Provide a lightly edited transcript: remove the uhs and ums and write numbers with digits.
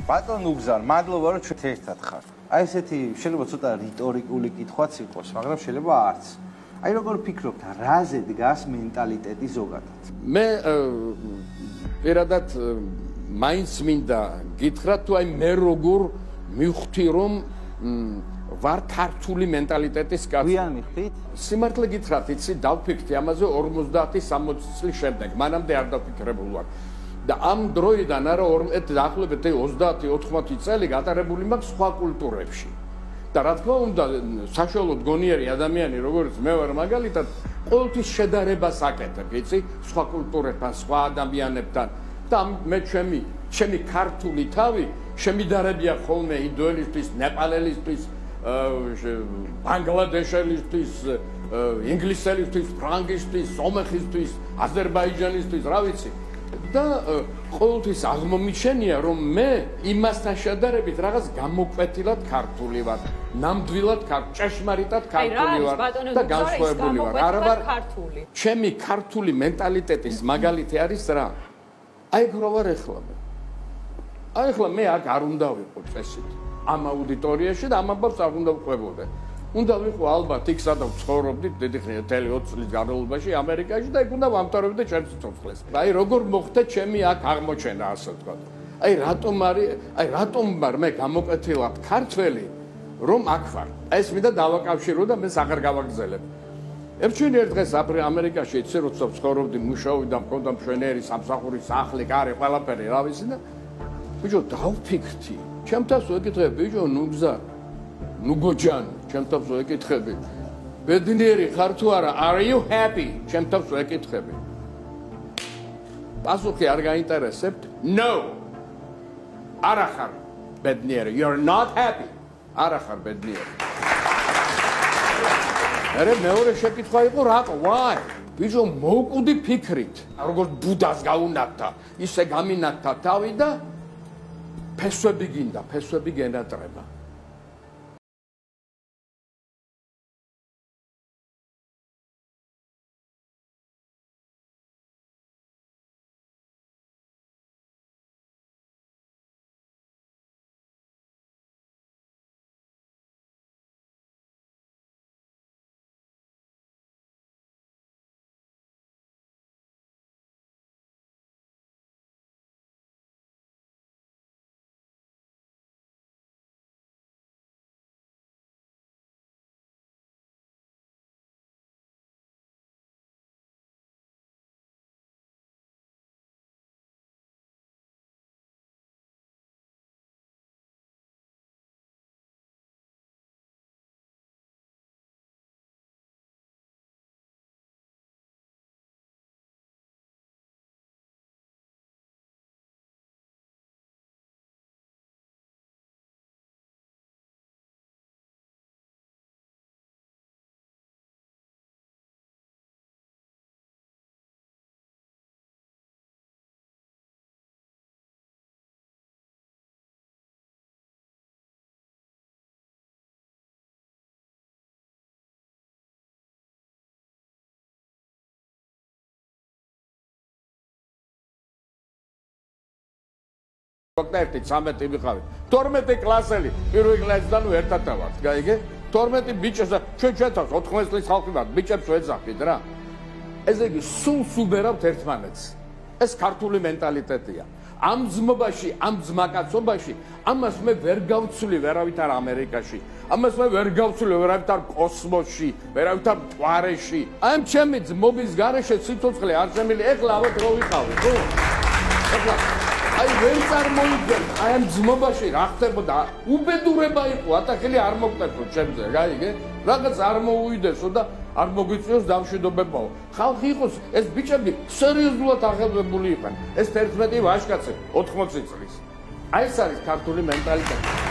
ბატონ უგზარ, მადლობა რომ ჩვენ ერთად ხართ. აი ესეთი შეიძლება ცოტა რიტორიკული კითხვაც იყოს, მაგრამ შეიძლება არც. აი როგორ ფიქრობთ, რაზე დგას მენტალიტეტი ზოგადად? მე პირადად მაინც მინდა გითხრათ თუ აი მე როგორ მივხვდი რომ ვარ ქართული მენტალიტეტის კაცი. გვიან მიხდით? სიმართლე გითხრათ, იცი, დავფიქრდი ამაზე 50-60 წლის შემდეგ, მანამდე არ დავფიქრებულ ვარ. და ამ დროიდან არა დაახლოებით 30-80 წელი გატარებული მაქვს სხვა კულტურებში. და რა თქმა უნდა, საშუალოდ გონიერი ადამიანი, როგორც მე ვარ მაგალითად, ყოველთვის შედარებას აკეთებ, იცი, სხვა კულტურებთან, სხვა ადამიანებთან. და მე ჩემი ქართული თავი შემიდარებია ხოლმე ინდოელისთვის, ნეპალელისთვის, ბანგლადეშელისთვის, ინგლისელისთვის, ფრანგისთვის, სომეხისთვის, აზერბაიჯანისთვის, რა ვიცი. და ყოველთვის აღმომიჩენია, რომ მე იმასთან შედარებით რაღაც გამოკვეთილად ქართული ვარ, ნამდვილად ჭეშმარიტად ქართული ვარ და განსხვავებული ვარ. არა ვარ ქართული. ჩემი ქართული მენტალიტეტის მაგალითი არის რა? აი რა ვარ ეხლა მე. აი ეხლა მე არ უნდა ვიყო წესით ამ აუდიტორიაში და ამ ამბავს არ უნდა ვყვებოდე. უნდა ვიყო ალბათ იქ სადაც ცხოვრობდით დიდი ხნით 20 წლის განმავლობაში ამერიკაში და იქ უნდა ვამთავრებდე ჩემს სიცოცხლეს. აი როგორ მოხდა ჩემი აქ აღმოჩენა ასე ვთქვათ. აი რატომ ვარ მე გამოკვეთილად ქართველი რომ აქ ვარ. ეს მინდა დავაკავშირო და მე აღარ გავაგრძელებ. ერთხელ ერთ დღეს ამერიკაში იცი როცა ცხოვრობდი მუშაობდი და მქონდა მშვენიერი სამსახური სახლი კარი ყველაფერი რა ვიცი და ბიჭო დავფიქრდი ჩემთავს ვეკითხე ბიჭო ნუ გზა ნუ გოჯანი ჩემთავს ვეკითხები ბედნიერი ხარ თუ არა are you happy ჩემთავს ვეკითხები პასუხი არ გაინტერესებთ no არა ხარ ბედნიერი you're not happy არა ხარ ბედნიერი არა მეორე შეკითხვა იყო რატო why ბიჭო მოვკვდი ფიქრით როგორც ბუდას გაუნათდა ისე გამინათდა თავი და ფესვები გინდა ფესვები გენატრება ერთი 13 ვიყავი 12 კლასელი პირველი კლასიდან ერთად ვართ გაიგე 12 ბიჭებს ჩვენ 80 წლის ხალხი ვართ ბიჭებს ვეძახით რა ესე იგი სულს უბერავთ ერთმანეთს ეს ქართული მენტალიტეტია ამ ძმობაში ამ ძმაკაცობაში ამას მე ვერ გავცვლი ვერავითარ ამერიკაში ამას მე ვერ გავცვლი ვერავითარ კოსმოსში ვერავითარ მთვარეში აი ჩემი ძმობის გარეშე სიცოცხლე არ შემილი ეხლა ალბათ რო ვიყავი ხო ეხლა აი ვერ წარმოიდგენ აი ამ ძმობაში რა ხდებოდა უბედურება იყო ატახილი არ მოგტეხო ჩემზე გაიგე რაღაც არ მოუვიდესო და არ მოგვიწვიოს დამშვიდობებაო ხალხი იყოს ეს ბიჭები სერიოზულად აღებებული იყვნენ ეს 11 ვაჟკაცი 80 წლის აი ეს არის ქართული მენტალიტეტი